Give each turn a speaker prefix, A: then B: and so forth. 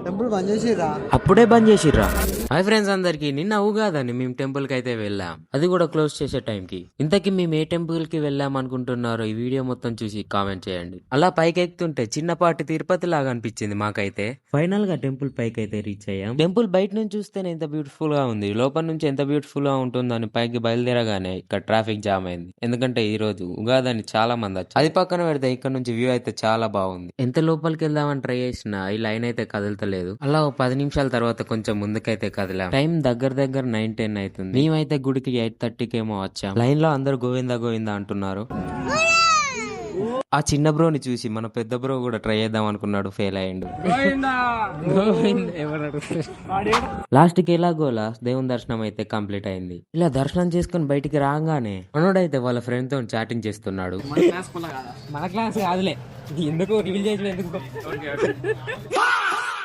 A: Temple బంద్ చేసిరా?
B: అప్పుడే బంద్ చేసిర్రా? హాయ్ ఫ్రెండ్స్ అందరికి, నిన్న ఉగాదని మేము టెంపుల్ కి అయితే వెళ్ళాం, అది కూడా క్లోజ్ చేసే టైం కి. ఇంతకీ మేము ఏ టెంపుల్ కి వెళ్ళాం అనుకుంటున్నారో ఈ వీడియో మొత్తం చూసి కామెంట్ చేయండి. అలా పైకి ఎక్కుతుంటే చిన్నపాటి తిరుపతి లాగా అనిపించింది మాకైతే. ఫైనల్ గా టెంపుల్ పైకి అయితే రీచ్ అయ్యాం. టెంపుల్ బయట నుంచి చూస్తేనే ఎంత బ్యూటిఫుల్ గా ఉంది, లోపల నుంచి ఎంత బ్యూటిఫుల్ గా ఉంటుందని పైకి బయలుదేరగానే ఇక్కడ ట్రాఫిక్ జామ్ అయింది. ఎందుకంటే ఈ రోజు ఉగాదని చాలా మంది వచ్చారు. అది పక్కన పెడితే ఇక్కడ నుంచి వ్యూ అయితే చాలా బాగుంది. ఎంత లోపలికి వెళ్దామని ట్రై చేసినా ఈ లైన్ అయితే కదలతలేదు. అలా ఓ 10 నిమిషాల తర్వాత కొంచెం ముందుకైతే కదిలాం. టైం దగ్గర 9-10 అవుతుంది. మేమైతే గుడికి 8:30కేమో వచ్చాం. లైన్ లో అందరు గోవిందా గోవిందా అంటున్నారు. ఆ చిన్న బ్రోని చూసి మన పెద్ద బ్రో కూడా ట్రై చేద్దాం అనుకున్నాడు, ఫెయిల్ అయ్యిండు. లాస్ట్ కి ఎలాగోలా దేవుని దర్శనం అయితే కంప్లీట్ అయింది. ఇలా దర్శనం చేసుకుని బయటికి రాగానే మనోడైతే వాళ్ళ ఫ్రెండ్ తో చాటింగ్ చేస్తున్నాడు.
C: మన క్లాస్ కాదులే, ఎందుకు రివీల్ చేసిన ఎందుకు